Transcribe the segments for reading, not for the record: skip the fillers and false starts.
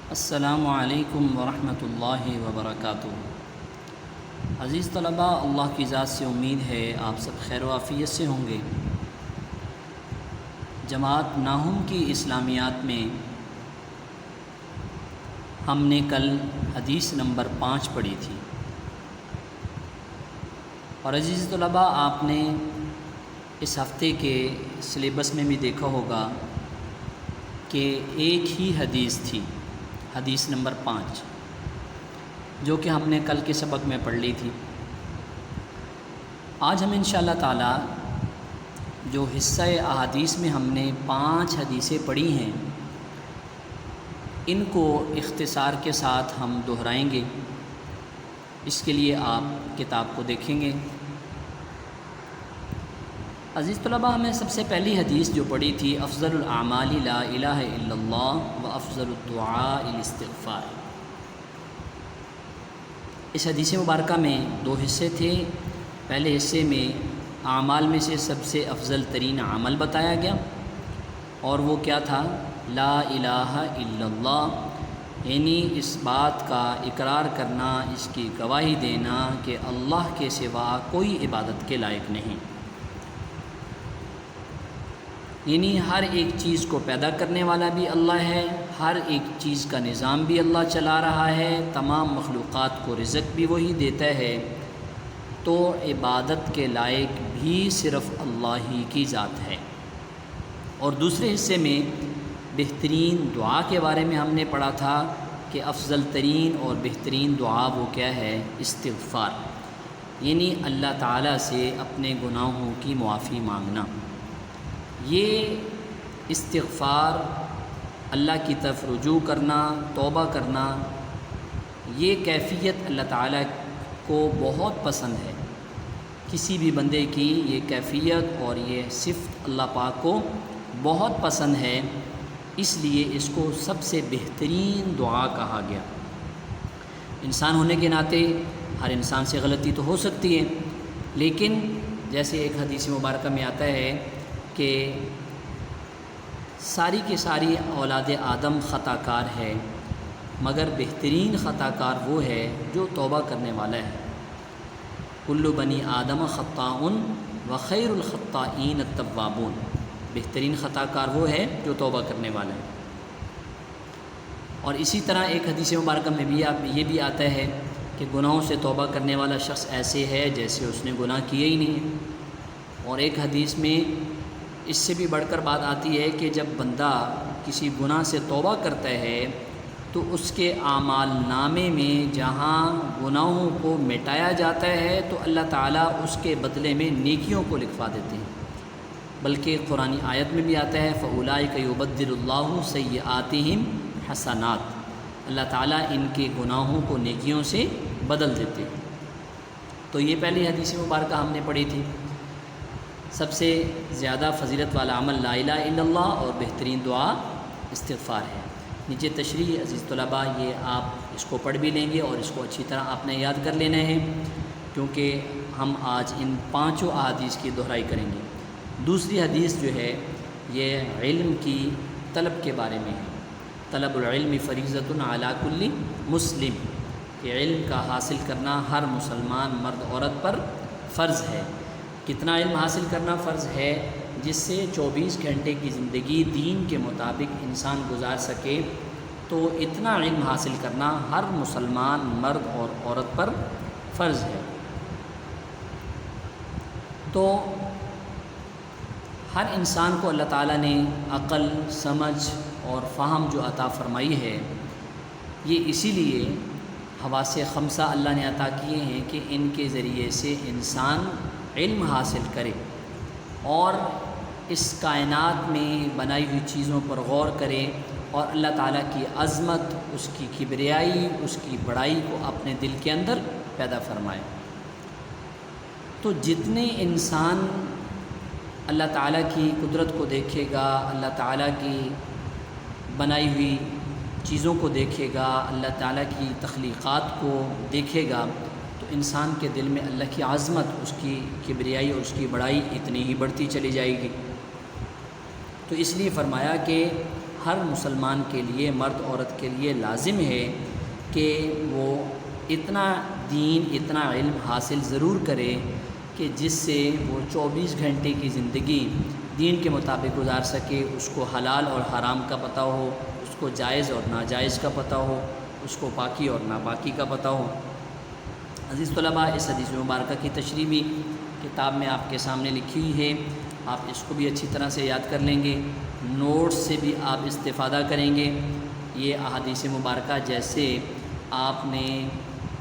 السلام علیکم ورحمۃ اللہ وبرکاتہ۔ عزیز طلباء، اللہ کی ذات سے امید ہے آپ سب خیر و عافیت سے ہوں گے۔ جماعت ناہم کی اسلامیات میں ہم نے کل حدیث نمبر 5 پڑھی تھی، اور عزیز طلباء آپ نے اس ہفتے کے سلیبس میں بھی دیکھا ہوگا کہ ایک ہی حدیث تھی، حدیث نمبر 5، جو کہ ہم نے کل کے سبق میں پڑھ لی تھی۔ آج ہم انشاءاللہ تعالی جو حصہ احادیث میں ہم نے 5 حدیثیں پڑھی ہیں، ان کو اختصار کے ساتھ ہم دہرائیں گے۔ اس کے لیے آپ کتاب کو دیکھیں گے۔ عزیز طلباء، ہمیں سب سے پہلی حدیث جو پڑھی تھی، افضل الاعمال لا الہ الا اللہ و افضل الدعاء الاستغفار۔ اس حدیث مبارکہ میں 2 حصے تھے۔ پہلے حصے میں اعمال میں سے سب سے افضل ترین عمل بتایا گیا، اور وہ کیا تھا؟ لا الہ الا اللہ، یعنی اس بات کا اقرار کرنا، اس کی گواہی دینا کہ اللہ کے سوا کوئی عبادت کے لائق نہیں، یعنی ہر ایک چیز کو پیدا کرنے والا بھی اللہ ہے، ہر ایک چیز کا نظام بھی اللہ چلا رہا ہے، تمام مخلوقات کو رزق بھی وہی دیتا ہے، تو عبادت کے لائق بھی صرف اللہ ہی کی ذات ہے۔ اور دوسرے حصے میں بہترین دعا کے بارے میں ہم نے پڑھا تھا کہ افضل ترین اور بہترین دعا وہ کیا ہے؟ استغفار، یعنی اللہ تعالیٰ سے اپنے گناہوں کی معافی مانگنا۔ یہ استغفار، اللہ کی طرف رجوع کرنا، توبہ کرنا، یہ کیفیت اللہ تعالیٰ کو بہت پسند ہے۔ کسی بھی بندے کی یہ کیفیت اور یہ صفت اللہ پاک کو بہت پسند ہے، اس لیے اس کو سب سے بہترین دعا کہا گیا۔ انسان ہونے کے ناطے ہر انسان سے غلطی تو ہو سکتی ہے، لیکن جیسے ایک حدیث مبارکہ میں آتا ہے کہ ساری کی ساری اولاد آدم خطا کار ہے، مگر بہترین خطا کار وہ ہے جو توبہ کرنے والا ہے۔ کل بنی آدم خطاء وخیر الخطائین التوابون، بہترین خطا کار وہ ہے جو توبہ کرنے والا ہے۔ اور اسی طرح ایک حدیث مبارکہ میں بھی یہ بھی آتا ہے کہ گناہوں سے توبہ کرنے والا شخص ایسے ہے جیسے اس نے گناہ کیے ہی نہیں ہے۔ اور ایک حدیث میں اس سے بھی بڑھ کر بات آتی ہے کہ جب بندہ کسی گناہ سے توبہ کرتا ہے تو اس کے اعمال نامے میں جہاں گناہوں کو مٹایا جاتا ہے تو اللہ تعالیٰ اس کے بدلے میں نیکیوں کو لکھوا دیتے ہیں۔ بلکہ قرآنی آیت میں بھی آتا ہے فَأُولَٰئِكَ يُبَدِّلُ اللَّهُ سَيِّئَاتِهِمْ حَسَنَات، اللہ تعالیٰ ان کے گناہوں کو نیکیوں سے بدل دیتے ہیں۔ تو یہ پہلی حدیث مبارکہ ہم نے پڑھی تھی۔ سب سے زیادہ فضیلت والا عمل لا الہ الا اللہ، اور بہترین دعا استغفار ہے۔ نیچے تشریح عزیز طلباء، یہ آپ اس کو پڑھ بھی لیں گے اور اس کو اچھی طرح آپ نے یاد کر لینا ہے، کیونکہ ہم آج ان 5 احادیث کی دہرائی کریں گے۔ دوسری حدیث جو ہے یہ علم کی طلب کے بارے میں ہے۔ طلب العلم فریضۃ علی کل مسلم، کہ علم کا حاصل کرنا ہر مسلمان مرد عورت پر فرض ہے۔ کتنا علم حاصل کرنا فرض ہے؟ جس سے 24 گھنٹے کی زندگی دین کے مطابق انسان گزار سکے، تو اتنا علم حاصل کرنا ہر مسلمان مرد اور عورت پر فرض ہے۔ تو ہر انسان کو اللہ تعالیٰ نے عقل، سمجھ اور فہم جو عطا فرمائی ہے، یہ اسی لیے حواس خمسہ اللہ نے عطا کیے ہیں کہ ان کے ذریعے سے انسان علم حاصل کرے اور اس کائنات میں بنائی ہوئی چیزوں پر غور کرے، اور اللہ تعالیٰ کی عظمت، اس کی کبریائی، اس کی بڑائی کو اپنے دل کے اندر پیدا فرمائے۔ تو جتنے انسان اللہ تعالیٰ کی قدرت کو دیکھے گا، اللہ تعالیٰ کی بنائی ہوئی چیزوں کو دیکھے گا، اللہ تعالیٰ کی تخلیقات کو دیکھے گا، تو انسان کے دل میں اللہ کی عظمت، اس کی کبریائی اور اس کی بڑائی اتنی ہی بڑھتی چلی جائے گی۔ تو اس لیے فرمایا کہ ہر مسلمان کے لیے، مرد عورت کے لیے لازم ہے کہ وہ اتنا دین، اتنا علم حاصل ضرور کرے کہ جس سے وہ 24 گھنٹے کی زندگی دین کے مطابق گزار سکے، اس کو حلال اور حرام کا پتہ ہو، اس کو جائز اور ناجائز کا پتہ ہو، اس کو پاکی اور ناپاکی کا پتہ ہو۔ عزیز طلباء، اس حدیث مبارکہ کی تشریح بھی کتاب میں آپ کے سامنے لکھی ہوئی ہے، آپ اس کو بھی اچھی طرح سے یاد کر لیں گے، نوٹس سے بھی آپ استفادہ کریں گے۔ یہ احادیث مبارکہ جیسے آپ نے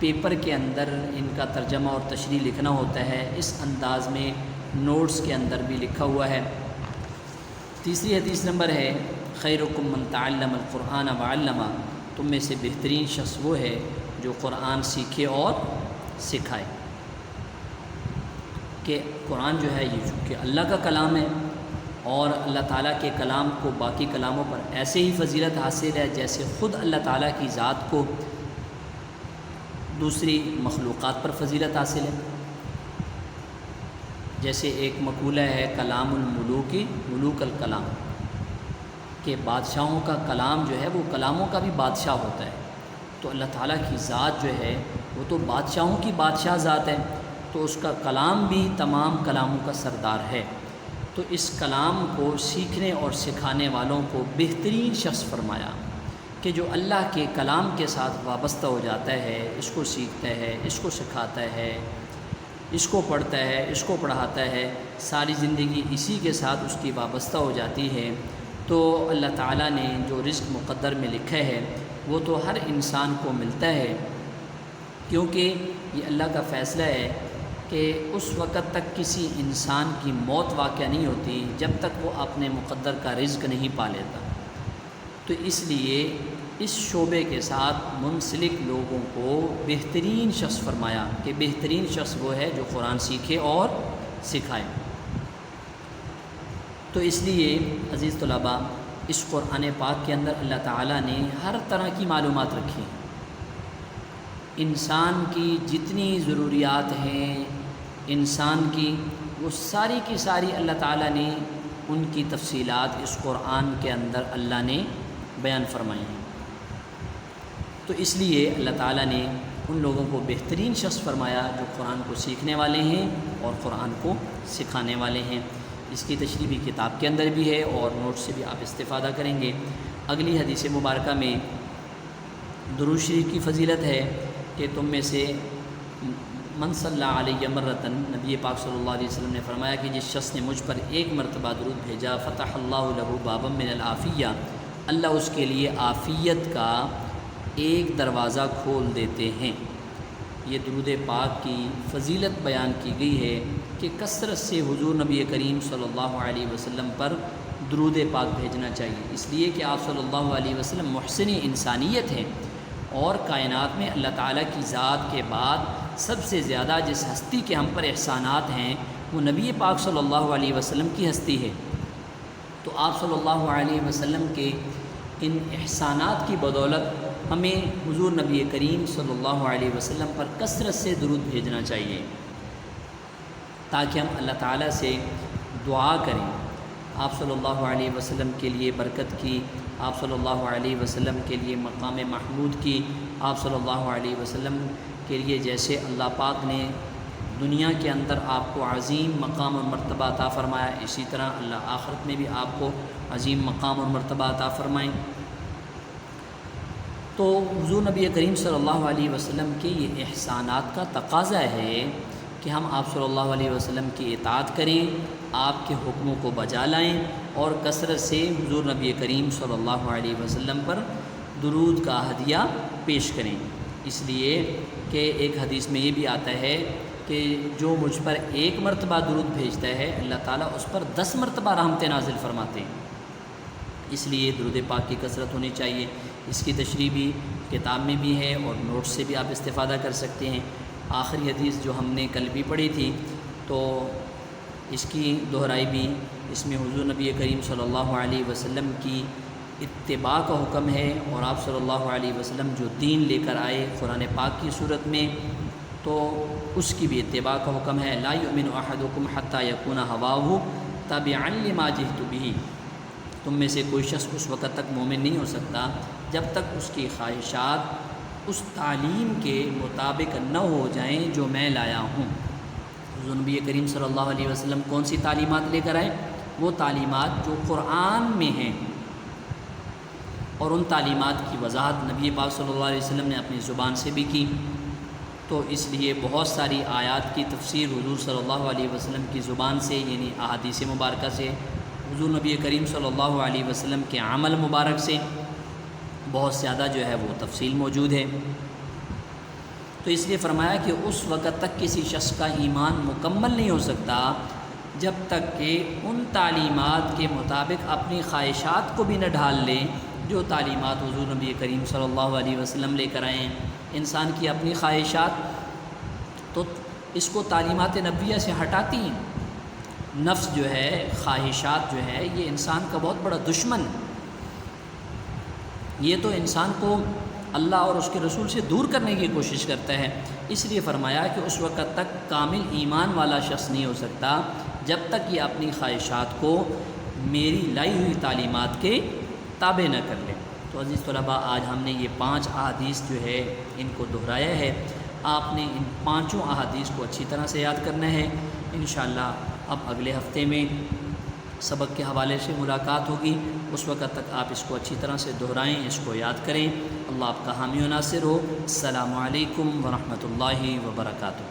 پیپر کے اندر ان کا ترجمہ اور تشریح لکھنا ہوتا ہے، اس انداز میں نوٹس کے اندر بھی لکھا ہوا ہے۔ تیسری حدیث نمبر ہے، خیرکم من تعلم القرآن وعلمہ، تم میں سے بہترین شخص وہ ہے جو قرآن سیکھے اور سکھائے۔ کہ قرآن جو ہے یہ چونکہ اللہ کا کلام ہے، اور اللہ تعالیٰ کے کلام کو باقی کلاموں پر ایسے ہی فضیلت حاصل ہے جیسے خود اللہ تعالیٰ کی ذات کو دوسری مخلوقات پر فضیلت حاصل ہے۔ جیسے ایک مقولہ ہے، کلام الملوک ملوک الکلام، کہ بادشاہوں کا کلام جو ہے وہ کلاموں کا بھی بادشاہ ہوتا ہے۔ تو اللہ تعالیٰ کی ذات جو ہے وہ تو بادشاہوں کی بادشاہ ذات ہے، تو اس کا کلام بھی تمام کلاموں کا سردار ہے۔ تو اس کلام کو سیکھنے اور سکھانے والوں کو بہترین شخص فرمایا کہ جو اللہ کے کلام کے ساتھ وابستہ ہو جاتا ہے، اس کو سیکھتا ہے، اس کو سکھاتا ہے، اس کو پڑھتا ہے، اس کو پڑھاتا ہے، ساری زندگی اسی کے ساتھ اس کی وابستہ ہو جاتی ہے، تو اللہ تعالیٰ نے جو رزق مقدر میں لکھا ہے وہ تو ہر انسان کو ملتا ہے، کیونکہ یہ اللہ کا فیصلہ ہے کہ اس وقت تک کسی انسان کی موت واقع نہیں ہوتی جب تک وہ اپنے مقدر کا رزق نہیں پا لیتا۔ تو اس لیے اس شعبے کے ساتھ منسلک لوگوں کو بہترین شخص فرمایا کہ بہترین شخص وہ ہے جو قرآن سیکھے اور سکھائے۔ تو اس لیے عزیز طلباء، اس قرآن پاک کے اندر اللہ تعالیٰ نے ہر طرح کی معلومات رکھی ہیں۔ انسان کی جتنی ضروریات ہیں انسان کی، وہ ساری کی ساری اللہ تعالیٰ نے ان کی تفصیلات اس قرآن کے اندر اللہ نے بیان فرمائی ہیں۔ تو اس لیے اللہ تعالیٰ نے ان لوگوں کو بہترین شخص فرمایا جو قرآن کو سیکھنے والے ہیں اور قرآن کو سکھانے والے ہیں۔ اس کی تشریح بھی کتاب کے اندر بھی ہے اور نوٹ سے بھی آپ استفادہ کریں گے۔ اگلی حدیث مبارکہ میں درود شریف کی فضیلت ہے کہ تم میں سے من صلی علیہ مرتن، نبی پاک صلی اللہ علیہ وسلم نے فرمایا کہ جس شخص نے مجھ پر ایک مرتبہ درود بھیجا، فتح اللہ لہ بابا من العافیہ، اللہ اس کے لیے عافیت کا ایک دروازہ کھول دیتے ہیں۔ یہ درود پاک کی فضیلت بیان کی گئی ہے کہ کثرت سے حضور نبی کریم صلی اللہ علیہ وسلم پر درود پاک بھیجنا چاہیے، اس لیے کہ آپ صلی اللہ علیہ وسلم محسن انسانیت ہیں، اور کائنات میں اللہ تعالیٰ کی ذات کے بعد سب سے زیادہ جس ہستی کے ہم پر احسانات ہیں وہ نبی پاک صلی اللہ علیہ وسلم کی ہستی ہے۔ تو آپ صلی اللہ علیہ وسلم کے ان احسانات کی بدولت ہمیں حضور نبی کریم صلی اللہ علیہ وسلم پر کثرت سے درود بھیجنا چاہیے، تاکہ ہم اللہ تعالیٰ سے دعا کریں آپ صلی اللہ علیہ وسلم کے لیے برکت کی، آپ صلی اللہ علیہ وسلم کے لیے مقام محمود کی، آپ صلی اللہ علیہ وسلم کے لیے جیسے اللہ پاک نے دنیا کے اندر آپ کو عظیم مقام اور مرتبہ عطا فرمایا، اسی طرح اللہ آخرت میں بھی آپ کو عظیم مقام اور مرتبہ عطا فرمائیں۔ تو حضور نبی کریم صلی اللہ علیہ وسلم کے یہ احسانات کا تقاضا ہے کہ ہم آپ صلی اللہ علیہ وسلم کی اطاعت کریں، آپ کے حکموں کو بجا لائیں، اور کثرت سے حضور نبی کریم صلی اللہ علیہ وسلم پر درود کا ہدیہ پیش کریں۔ اس لیے کہ ایک حدیث میں یہ بھی آتا ہے کہ جو مجھ پر ایک مرتبہ درود بھیجتا ہے اللہ تعالیٰ اس پر 10 مرتبہ رحمتیں نازل فرماتے ہیں۔ اس لیے درود پاک کی کثرت ہونی چاہیے۔ اس کی تشریح بھی کتاب میں بھی ہے اور نوٹ سے بھی آپ استفادہ کر سکتے ہیں۔ آخری حدیث جو ہم نے کل بھی پڑھی تھی تو اس کی دہرائی بھی، اس میں حضور نبی کریم صلی اللہ علیہ وسلم کی اتباع کا حکم ہے، اور آپ صلی اللہ علیہ وسلم جو دین لے کر آئے قرآن پاک کی صورت میں تو اس کی بھی اتباع کا حکم ہے۔ لا یؤمن احدکم حتی یکون ہواہ تابعا لما جئت بہ، تم میں سے کوئی شخص اس وقت تک مومن نہیں ہو سکتا جب تک اس کی خواہشات اس تعلیم کے مطابق نہ ہو جائیں جو میں لایا ہوں۔ حضور نبی کریم صلی اللہ علیہ وسلم کون سی تعلیمات لے کر آئے؟ وہ تعلیمات جو قرآن میں ہیں، اور ان تعلیمات کی وضاحت نبی پاک صلی اللہ علیہ وسلم نے اپنی زبان سے بھی کی۔ تو اس لیے بہت ساری آیات کی تفسیر حضور صلی اللہ علیہ وسلم کی زبان سے، یعنی احادیث مبارکہ سے، حضور نبی کریم صلی اللہ علیہ وسلم کے عمل مبارک سے بہت زیادہ جو ہے وہ تفصیل موجود ہے۔ تو اس لیے فرمایا کہ اس وقت تک کسی شخص کا ایمان مکمل نہیں ہو سکتا جب تک کہ ان تعلیمات کے مطابق اپنی خواہشات کو بھی نہ ڈھال لے جو تعلیمات حضور نبی کریم صلی اللہ علیہ وسلم لے کر آئے ہیں۔ انسان کی اپنی خواہشات تو اس کو تعلیمات نبویہ سے ہٹاتی ہیں۔ نفس جو ہے، خواہشات جو ہے، یہ انسان کا بہت بڑا دشمن ہے۔ یہ تو انسان کو اللہ اور اس کے رسول سے دور کرنے کی کوشش کرتا ہے۔ اس لیے فرمایا کہ اس وقت تک کامل ایمان والا شخص نہیں ہو سکتا جب تک یہ اپنی خواہشات کو میری لائی ہوئی تعلیمات کے تابع نہ کر لے۔ تو عزیز طلباء، آج ہم نے یہ 5 احادیث جو ہے ان کو دہرایا ہے۔ آپ نے ان 5 احادیث کو اچھی طرح سے یاد کرنا ہے۔ انشاءاللہ اب اگلے ہفتے میں سبق کے حوالے سے ملاقات ہوگی، اس وقت تک آپ اس کو اچھی طرح سے دہرائیں، اس کو یاد کریں۔ اللہ آپ کا حامی و ناصر ہو۔ السلام علیکم ورحمۃ اللہ وبرکاتہ۔